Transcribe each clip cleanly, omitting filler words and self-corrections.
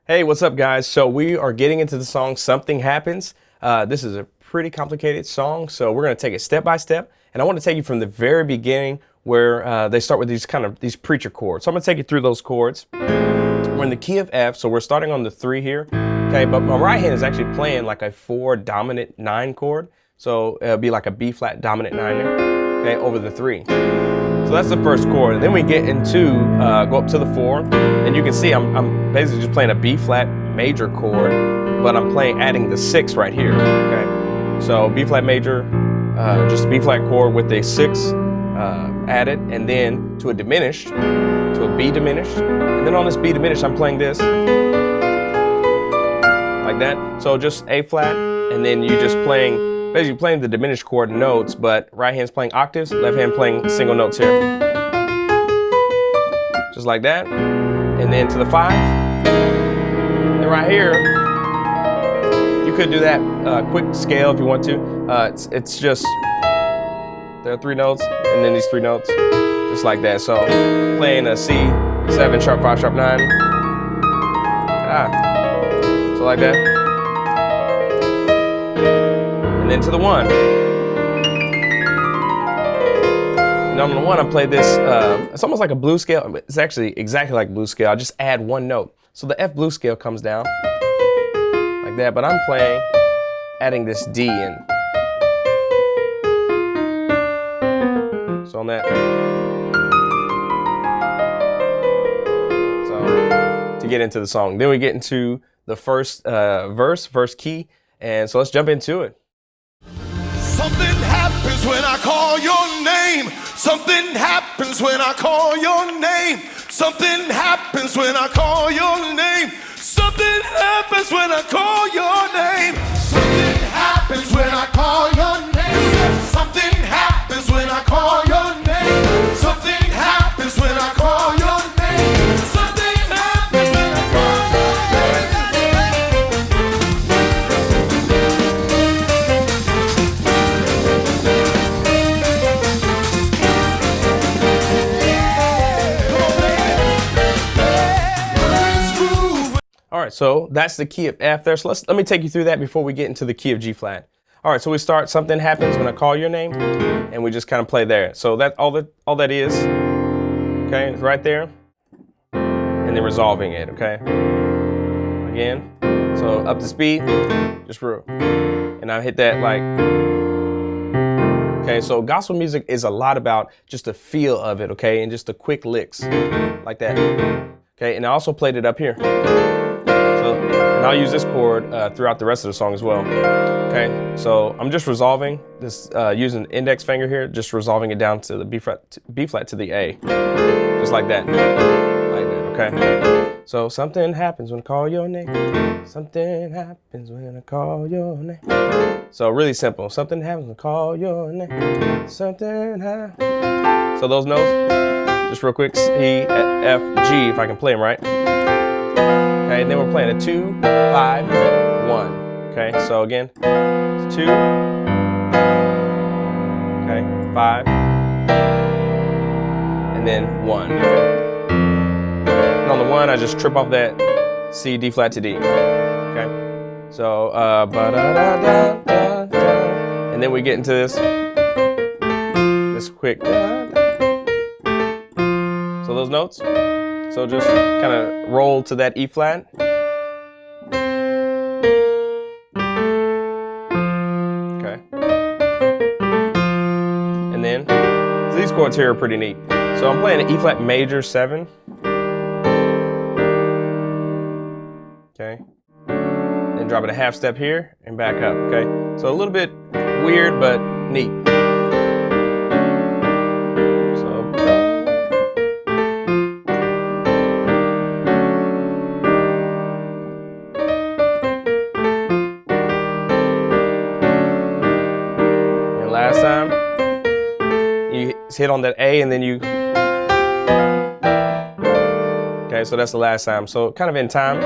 Hey, what's up, guys? So we are getting into the song Something Happens. This is a pretty complicated song, so we're going to take it step by step. And I want to take you from the very beginning where they start with these preacher chords. So I'm going to take you through those chords. We're in the key of F, so we're starting on the 3 here. Okay, but my right hand is actually playing like a 4 dominant 9 chord. So it'll be like a B flat dominant 9 there, okay, over the 3. So that's the first chord. And then we get into, go up to the 4, and you can see I'm basically just playing a B flat major chord, but I'm adding the 6 right here, okay? So B flat major, just a B flat chord with a 6 added, and then to a diminished, to a B diminished. And then on this B diminished, I'm playing this, like that. So just A flat, and then you just basically playing the diminished chord notes, but right hand's playing octaves, left hand playing single notes here. Just like that. And then to the 5. And right here, you could do that quick scale if you want to. It's just, there are 3 notes, and then these 3 notes, just like that. So playing a C, 7, sharp 5, sharp 9. So like that. And then to the 1. And on the 1, I play this, it's almost like a blues scale. It's actually exactly like blues scale. I just add 1 note. So the F blues scale comes down like that, but I'm adding this D in. So on that. So to get into the song. Then we get into the first first key. And so let's jump into it. Something happens when I call your name. Something happens when I call your name. Something happens when I call your name. Something happens when I call your name. Something happens when I call your name. Something happens when I call your name. Something happens when I call your name. Something happens when I call your All right, so that's the key of F there. So let me take you through that before we get into the key of G flat. All right, so we start Something Happens When I Call Your Name, and we just kind of play there. So that's all that is, okay, it's right there, and then resolving it, okay? Again, so up to speed, just real, and I hit that like, okay, so gospel music is a lot about just the feel of it, okay, and just the quick licks, like that, okay, and I also played it up here. So, and I'll use this chord throughout the rest of the song as well. Okay, so I'm just resolving this using the index finger here, just resolving it down to the B flat to the A, just like that, okay. So something happens when I call your name. Something happens when I call your name. So really simple. Something happens when I call your name. Something happens. So those notes, just real quick, E, F, G, if I can play them right. Okay, and then we're playing a 2, 5, 1. Okay, so again, it's 2, okay, 5, and then 1. And on the 1, I just trip off that C, D flat to D. Okay, so and then we get into this quick. So those notes. So just kind of roll to that E flat. Okay. And then, so these chords here are pretty neat. So I'm playing an E flat major 7. Okay. Then dropping a half step here and back up. Okay. So a little bit weird, but neat. Last time, you hit on that A and then you, okay, so that's the last time. So kind of in time.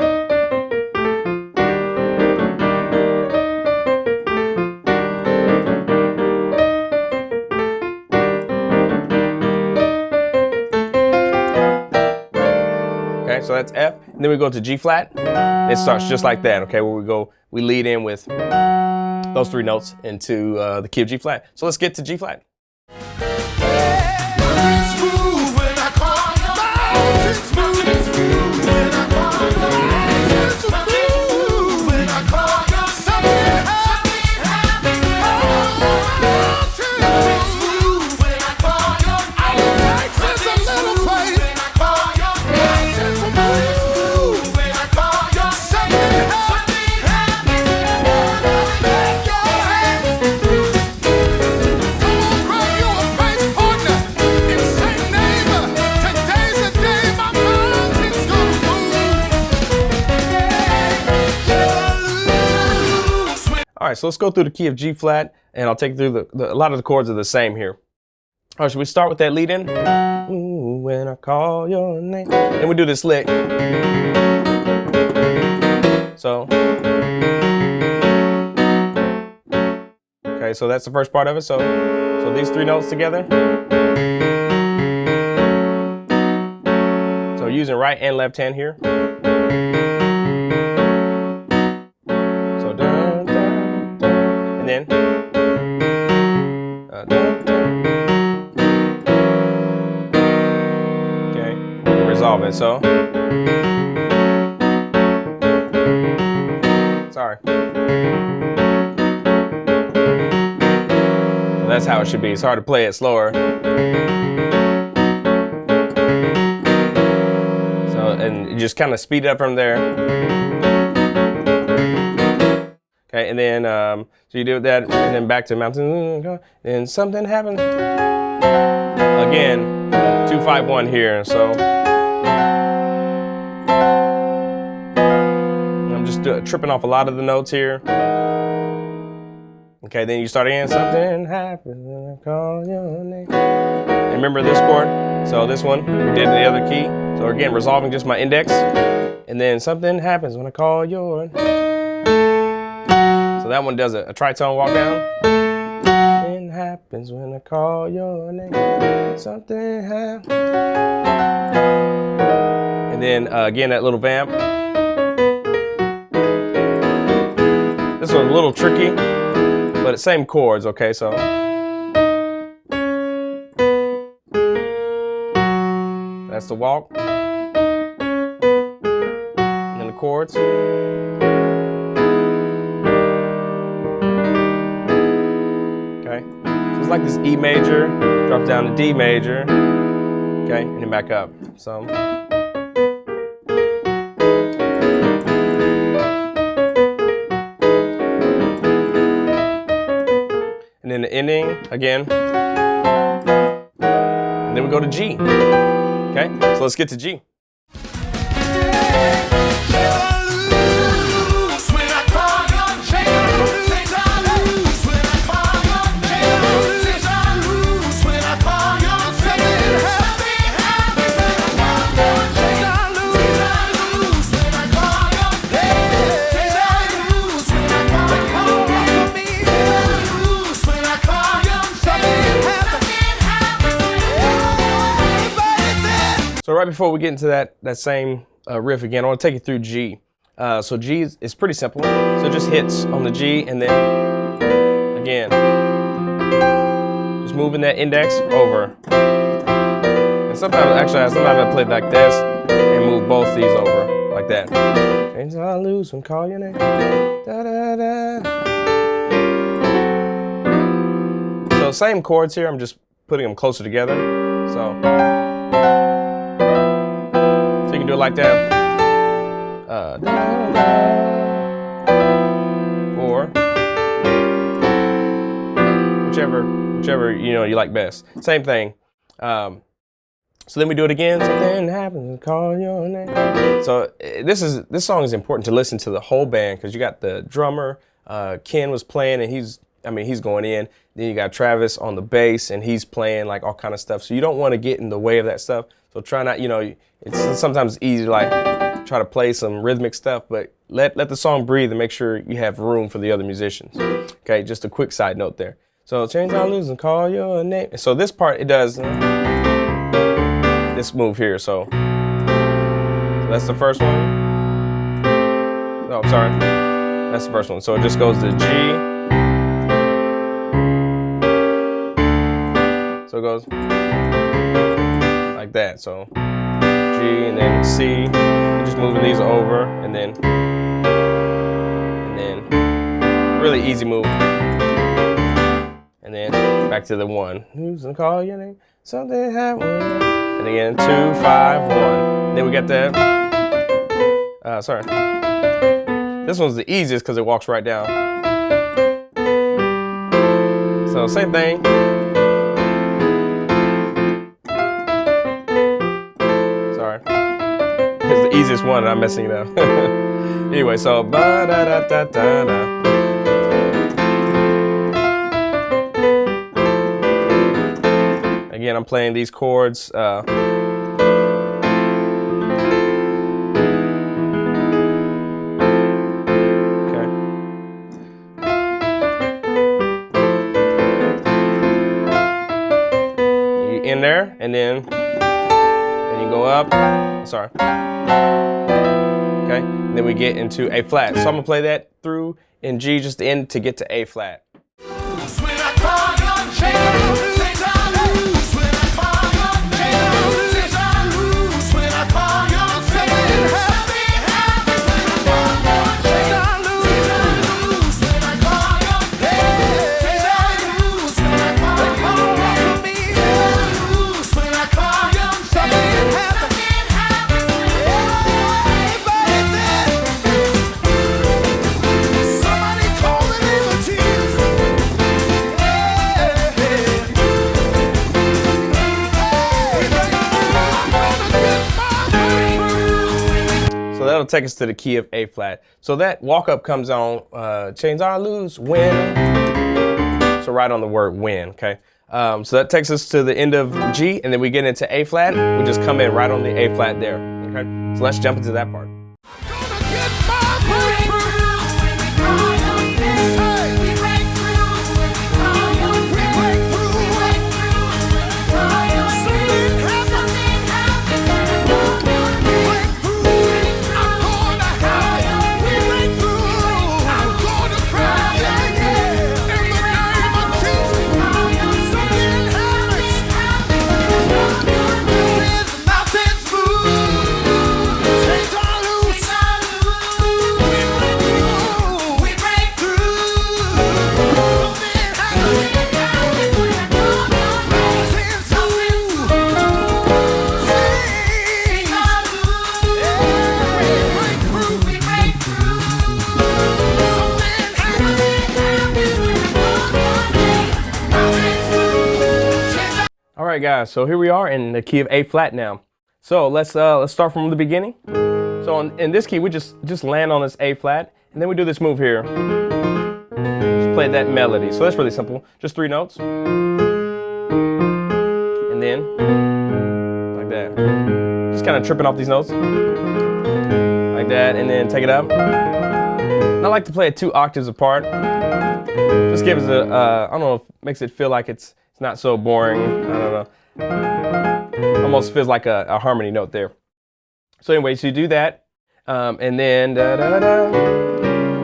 so that's F, and then we go to G flat. It starts just like that, okay, where we lead in with those 3 notes into the key of G flat. So let's get to G flat. All right, so let's go through the key of G flat, and I'll take you through a lot of the chords are the same here. All right, so we start with that lead in. Ooh, when I call your name. Then we do this lick. So, okay, so that's the first part of it. So these 3 notes together. So using right and left hand here. So dun, dun, dun, and then dun, dun. Okay, resolve it. So sorry. So that's how it should be. It's hard to play it slower. And you just kind of speed it up from there. Okay, and then so you do that, and then back to mountain, and something happens. Again, 2-5-1 here. So I'm just tripping off a lot of the notes here. Okay, then you start again. Something happens when I call your name. And remember this chord? So this one we did in the other key. So again, resolving just my index, and then something happens when I call your name. So that one does a tritone walk down. Something happens when I call your name. Something happens. And then again, that little vamp. This one's a little tricky, but it's same chords. Okay, so. That's the walk. And then the chords. Okay. So it's like this E major, drops down to D major. Okay, and then back up. So. And then the ending again. And then we go to G. Okay, so let's get to G. So right before we get into that same riff again, I want to take you through G. So G is pretty simple. So it just hits on the G, and then again, just moving that index over. And sometimes I play it like this and move both these over like that. Things I lose when call your name. Da, da, da. So same chords here. I'm just putting them closer together. So you can do it like that. Or whichever you like best. Same thing. So then we do it again. Something happens, call your name. So this song is important to listen to the whole band, because you got the drummer. Ken was playing, and he's going in. Then you got Travis on the bass, and he's playing like all kind of stuff. So you don't want to get in the way of that stuff. So try not, it's sometimes easy to like try to play some rhythmic stuff, but let the song breathe and make sure you have room for the other musicians. Okay, just a quick side note there. So change I lose and call your name. So this part, it does this move here. So that's the first one. Oh, I'm sorry. That's the first one. So it just goes to G. So it goes like that. So G and then C. You're just moving these over and then really easy move. And then back to the 1. Who's gonna call your name? Something happened. And again, 2, 5, 1. Then we got that. Sorry. This one's the easiest because it walks right down. So same thing. Sorry. It's the easiest one and I'm messing it up. Anyway, so ba da da da da da. Again, I'm playing these chords. In there, and then you go up. Sorry. Okay, and then we get into A flat. So I'm gonna play that through in G just to end to get to A flat. So that'll take us to the key of A flat. So that walk up comes on, chains are loose, when. So right on the word when, okay? So that takes us to the end of G, and then we get into A flat. We just come in right on the A flat there, okay? So let's jump into that part. All right, guys, so here we are in the key of A flat now. So let's start from the beginning. So in this key, we just land on this A flat, and then we do this move here. Just play that melody. So that's really simple. Just 3 notes. And then, like that. Just kind of tripping off these notes. Like that, and then take it up. And I like to play it 2 octaves apart. Just gives it I don't know, makes it feel like it's not so boring. I don't know. Almost feels like a harmony note there. So anyway, so you do that, and then da, da, da.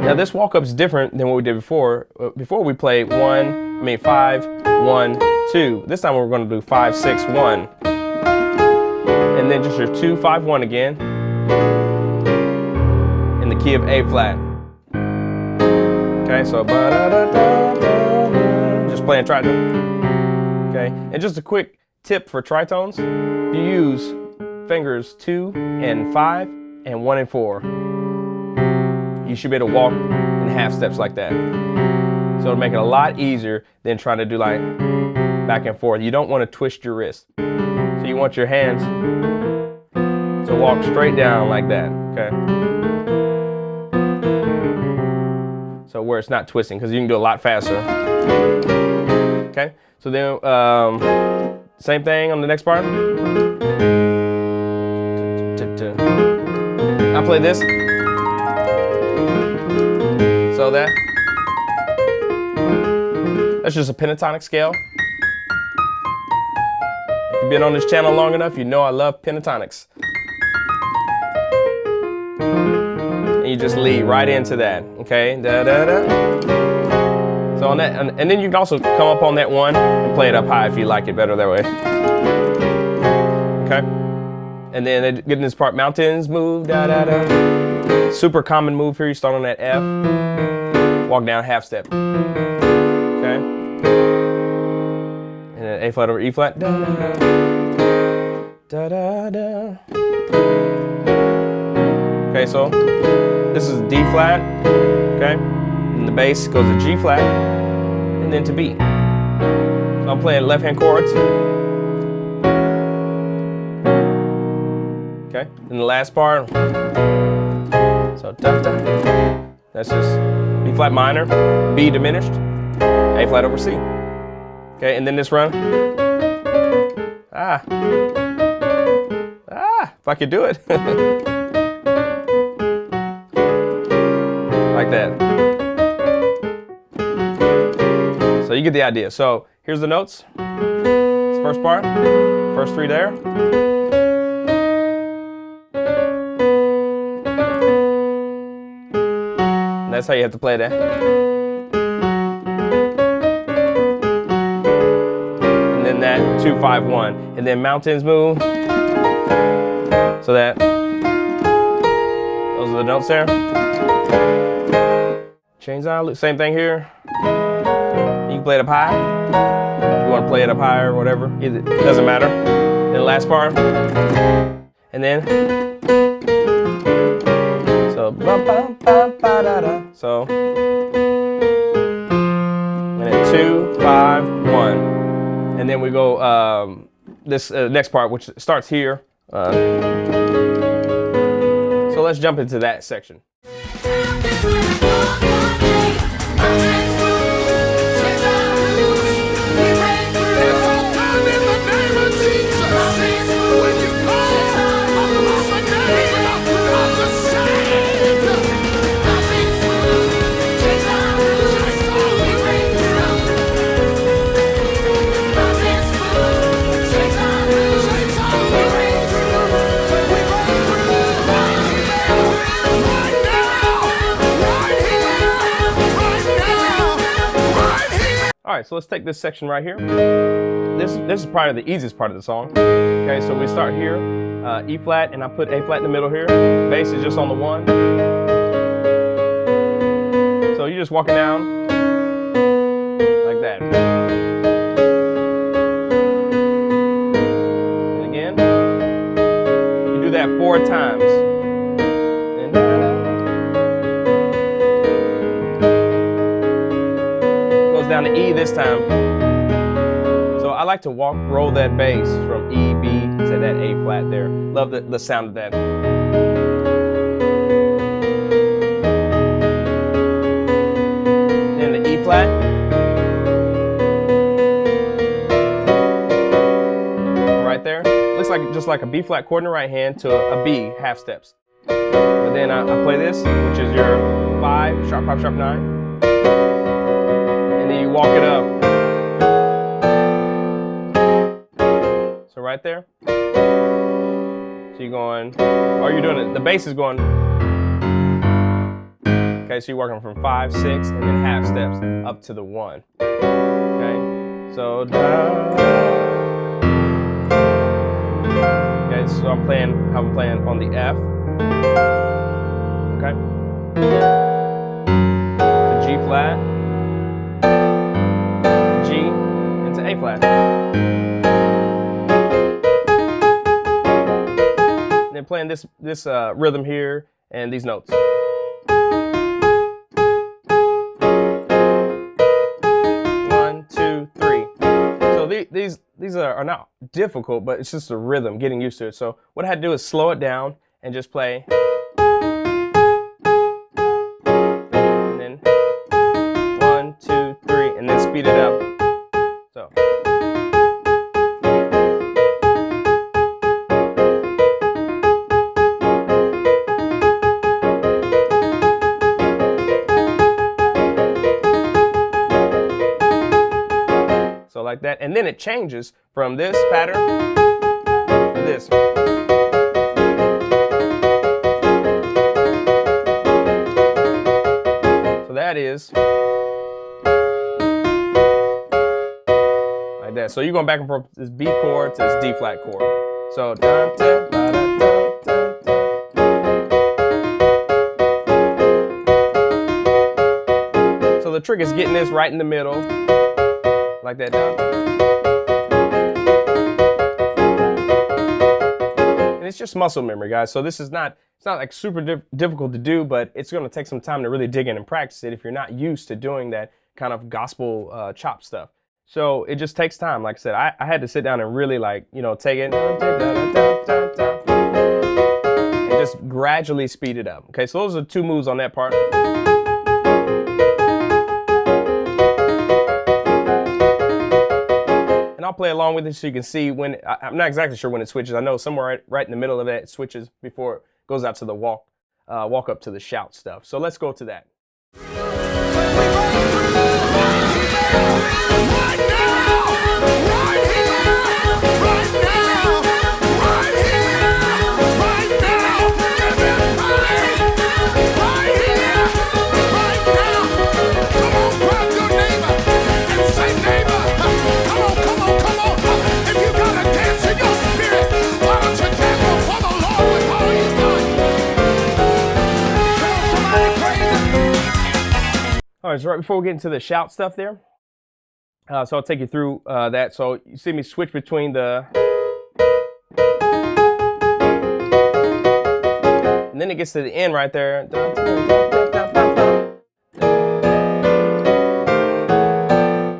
Now this walk up is different than what we did before. Before we played 5, 1, 2. This time we're going to do 5, 6, 1, and then just your 2, 5, 1 again in the key of A flat. Okay, so just playing tritone. Okay, and just a quick tip for tritones: if you use fingers 2 and 5 and 1 and 4, you should be able to walk in half steps like that. So it'll make it a lot easier than trying to do like back and forth. You don't want to twist your wrist. So you want your hands to walk straight down like that, okay? So where it's not twisting, because you can do a lot faster. Okay, so then same thing on the next part. I play this. So that's just a pentatonic scale. If you've been on this channel long enough, you know I love pentatonics. and you just lead right into that. Okay, da da da. So on that, and then you can also come up on that one and play it up high if you like it better that way. Okay, and then getting this part, mountains move, da da da. Super common move here. You start on that F, walk down half step. Okay, and then A flat over E flat, da da da da da. Okay, so this is D flat. Okay, and the bass goes to G flat, and then to B. So I'm playing left hand chords. Okay, and the last part. So da da. That's just B flat minor, B diminished, A flat over C. Okay, and then this run. If I could do it. Like that. So you get the idea. So here's the notes. It's the first part, first three there. And that's how you have to play that. And then that 2 5 1, and then mountains move. So that those are the notes there. Chains on, same thing here. You can play it up high. If you want to play it up high or whatever, it doesn't matter. Then the last part, and then so so, and then 2 5 1, and then we go this next part, which starts here. So let's jump into that section. All right, so let's take this section right here. This is probably the easiest part of the song. Okay, so we start here, E flat, and I put A flat in the middle here. Bass is just on the 1. So you're just walking down like that. And again, you do that 4 times. And down to E this time. So I like to roll that bass from E, B to that A flat there. Love the sound of that. Then the E flat. Right there. Looks like just like a B flat chord in the right hand to a B half steps. But then I play this, which is your 5, sharp 5, sharp 9. And then you walk it up. So right there. So you're going, or you're doing it, the bass is going. Okay, so you're working from 5, 6, and then half steps up to the 1. Okay, so okay, so I'm playing on the F. Okay. The G flat. G into A flat. And then playing this rhythm here and these notes. 1, 2, 3. So these are not difficult, but it's just a rhythm, getting used to it. So what I had to do is slow it down and just play. And then 1, 2, 3, and then speed it up. So. So like that, and then it changes from this pattern to this. that is like that. So you're going back and forth this B chord to this D flat chord. So dun, dun, dun, dun, dun, dun, dun. So the trick is getting this right in the middle, like that. And it's just muscle memory, guys. So this is not, it's not like super difficult to do, but it's going to take some time to really dig in and practice it if you're not used to doing that kind of gospel chop stuff. So it just takes time. Like I said, I had to sit down and really, like, you know, take it and just gradually speed it up. Okay, so those are 2 moves on that part. And I'll play along with it so you can see when, I'm not exactly sure when it switches. I know somewhere right in the middle of that it switches before it goes out to the walk up to the shout stuff. So let's go to that. All right, so right before we get into the shout stuff there, so I'll take you through that. So you see me switch between the, and then it gets to the end right there, and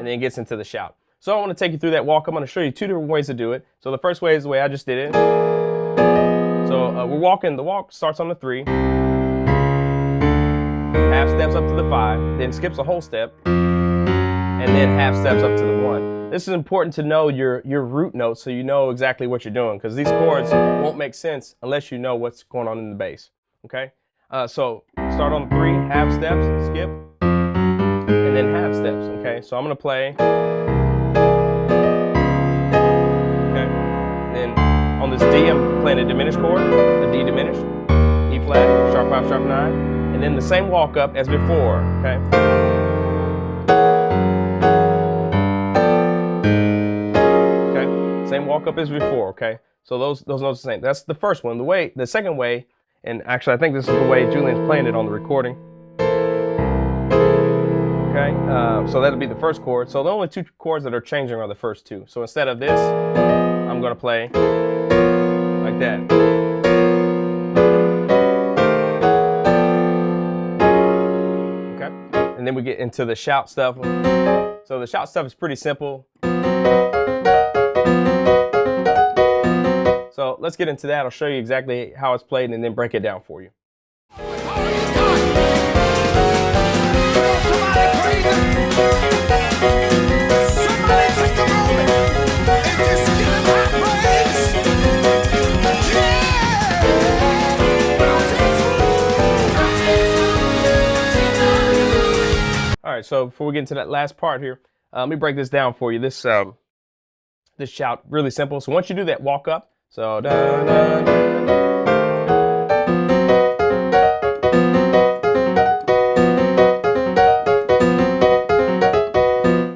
then it gets into the shout. So I want to take you through that walk. I'm going to show you 2 different ways to do it. So the first way is the way I just did it. So we're walking, the walk starts on the 3. Half steps up to the 5, then skips a whole step, and then half steps up to the 1. This is important to know your root notes so you know exactly what you're doing, because these chords won't make sense unless you know what's going on in the bass. Okay? So start on the 3, half steps, skip, and then half steps. Okay? So I'm going to play. Okay? And then on this D, I'm playing a diminished chord, a D diminished, E flat, sharp 5, sharp 9. And then the same walk up as before, okay? Okay, same walk up as before, okay? So those notes are the same. That's the first one. The second way, and actually I think this is the way Julian's playing it on the recording. Okay, so that'll be the first chord. So the only 2 chords that are changing are the first 2. So instead of this, I'm gonna play like that. And then we get into the shout stuff. So the shout stuff is pretty simple. So let's get into that. I'll show you exactly how it's played and then break it down for you. All right, so before we get into that last part here, let me break this down for you. This shout, really simple. So once you do that walk up, so da, da, da,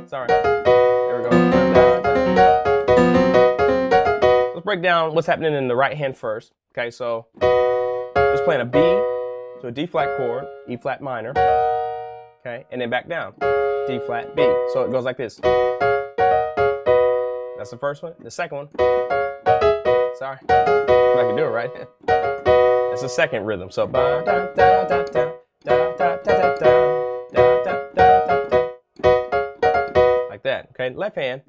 sorry, there we go. Let's break down what's happening in the right hand first. Okay, so just playing a B to a D flat chord, E flat minor. Okay, and then back down, D flat, B. So it goes like this. That's the first one. The second one, sorry, if I can do it right. That's the second rhythm. So ba da da da da da da da da da da da, like that. Okay, left hand.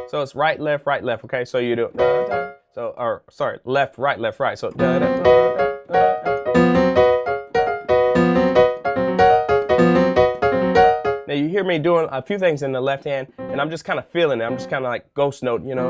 So it's right, left, right, left. Okay, so you do da, da. So, or sorry, left, right, left, right. So da, da, da, da, da. Now you hear me doing a few things in the left hand, and I'm just kind of feeling it. I'm just kind of like ghost note, you know.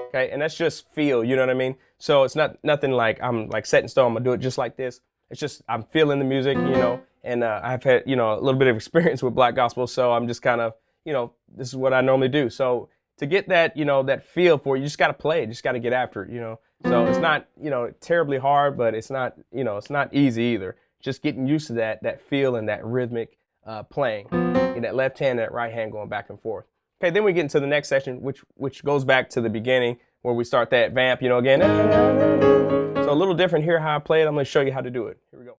Okay, and that's just feel, you know what I mean? So it's nothing like I'm like set in stone, I'm gonna do it just like this. It's just I'm feeling the music, you know, and I've had, you know, a little bit of experience with black gospel, so I'm just kind of, you know, this is what I normally do. So to get that, you know, that feel for it, you just got to play it, you just got to get after it, you know. So it's not, you know, terribly hard, but it's not, you know, it's not easy either. Just getting used to that feel and that rhythmic playing, and that left hand and that right hand going back and forth. Okay, then we get into the next section, which goes back to the beginning where we start that vamp, you know, again. So a little different here how I play it. I'm going to show you how to do it. Here we go.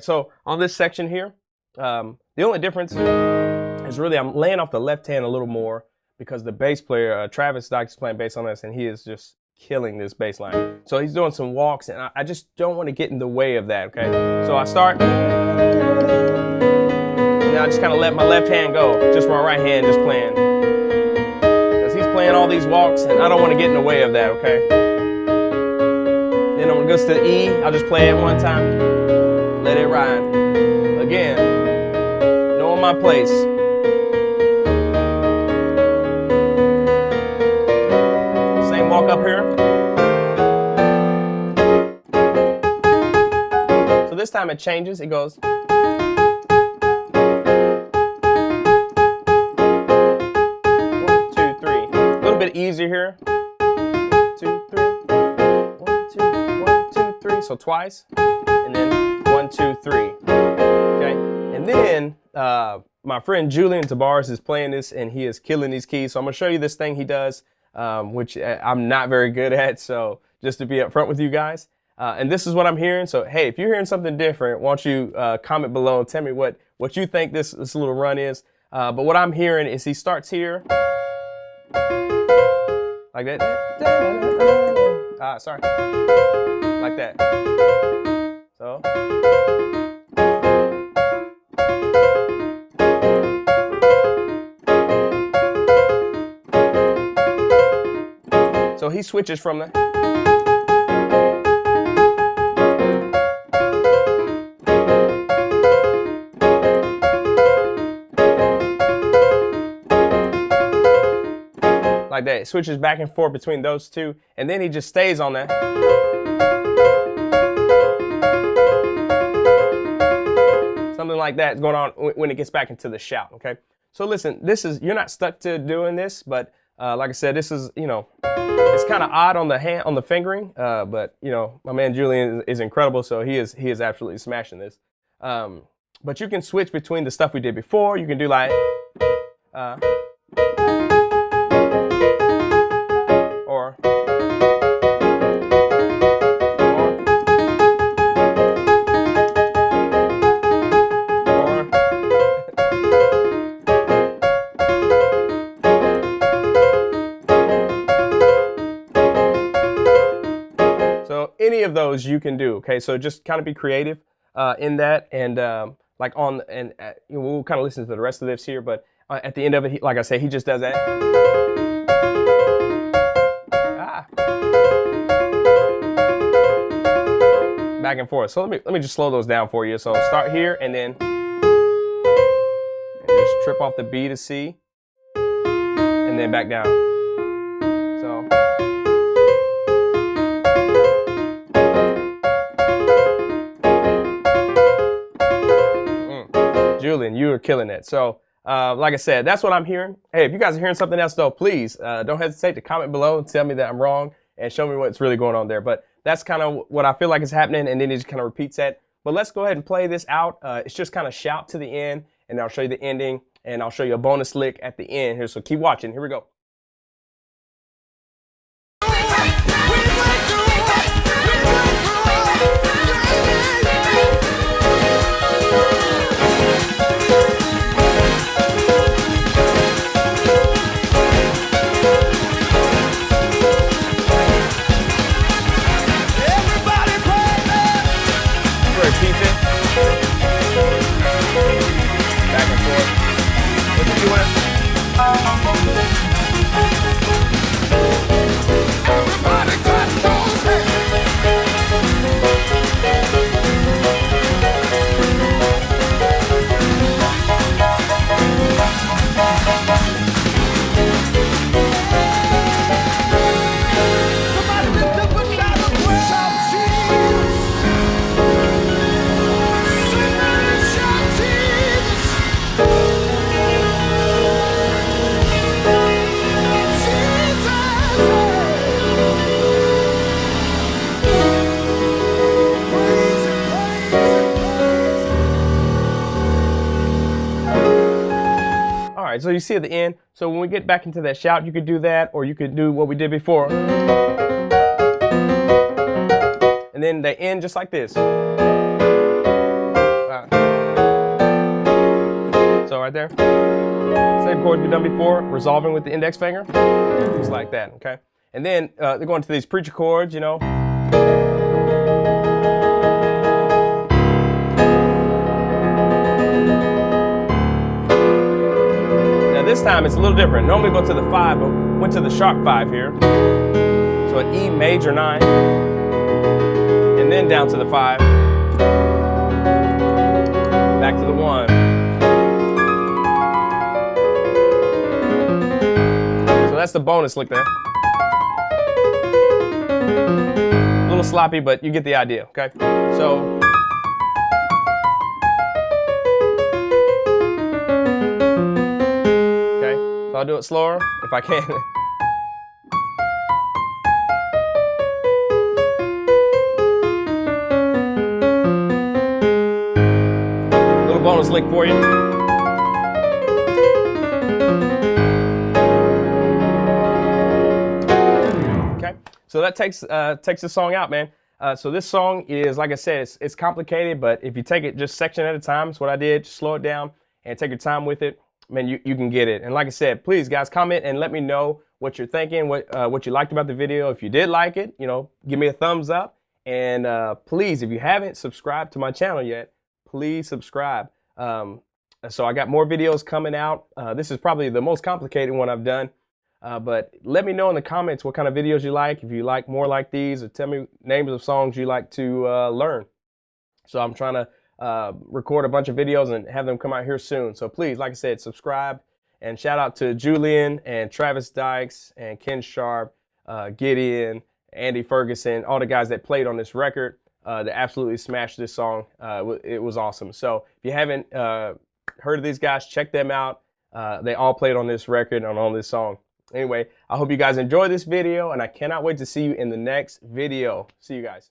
So on this section here, the only difference is really I'm laying off the left hand a little more because the bass player, Travis Dock, is playing bass on this, and he is just killing this bass line. So he's doing some walks, and I just don't want to get in the way of that, okay? So I start, and I just kind of let my left hand go, just my right hand just playing. Because he's playing all these walks, and I don't want to get in the way of that, okay? Then when it goes to the E, I'll just play it one time. Let it ride. Again, knowing my place. Same walk up here. So this time it changes. It goes. 1, 2, 3. A little bit easier here. 2, 3. 1, 2, 1, 2, 3. So twice. And then 1, 2, 3. Okay, and then my friend Julian Tabaris is playing this, and he is killing these keys. So I'm gonna show you this thing he does, which I'm not very good at. So just to be upfront with you guys, and this is what I'm hearing. So hey, if you're hearing something different, why don't you comment below and tell me what you think this little run is. But what I'm hearing is he starts here, like that. Sorry, like that. So. So he switches from the like that. It switches back and forth between those two, and then he just stays on that. Something like that is going on when it gets back into the shout, okay? So listen, you're not stuck to doing this, but like I said, this is, you know, it's kind of odd on the fingering, but you know, my man Julian is incredible, so he is absolutely smashing this. But you can switch between the stuff we did before. You can do like, or any of those you can do, okay? So just kind of be creative in that, and like you know, we'll kind of listen to the rest of this here, but at the end of it, like I said, he just does that. Back and forth. So let me just slow those down for you. So start here and then just trip off the B to C, and then back down. So. Julian, you are killing it. So, like I said, that's what I'm hearing. Hey, if you guys are hearing something else, though, please don't hesitate to comment below and tell me that I'm wrong and show me what's really going on there. But that's kind of what I feel like is happening, and then he just kind of repeats that. But let's go ahead and play this out. It's just kind of shout to the end, and I'll show you the ending, and I'll show you a bonus lick at the end here. So keep watching. Here we go. you see at the end. So when we get back into that shout, you could do that, or you could do what we did before. And then they end just like this. So right there. Same chords we've done before, resolving with the index finger. Just like that, okay? And then they're going to these preacher chords, you know. This time it's a little different. Normally go to the 5, but went to the sharp 5 here. So an E major 9, and then down to the 5, back to the 1. So that's the bonus lick there. A little sloppy, but you get the idea, okay? So. So I'll do it slower if I can. Little bonus lick for you. Okay, so that takes the song out, man. So this song is, like I said, it's complicated, but if you take it just section at a time, it's what I did. Just slow it down and take your time with it. Man, you can get it. And like I said, please guys, comment and let me know what you're thinking, what you liked about the video. If you did like it, you know, give me a thumbs up. And please, if you haven't subscribed to my channel yet, please subscribe. So I got more videos coming out. This is probably the most complicated one I've done. But let me know in the comments what kind of videos you like. If you like more like these, or tell me names of songs you like to learn. So I'm trying to record a bunch of videos and have them come out here soon. So please, like I said, subscribe, and shout out to Julian and Travis Dykes and Ken Sharp, Gideon, Andy Ferguson, all the guys that played on this record. They absolutely smashed this song. It was awesome. So if you haven't heard of these guys, check them out. They all played on this record and on this song. Anyway, I hope you guys enjoy this video, and I cannot wait to see you in the next video. See you guys.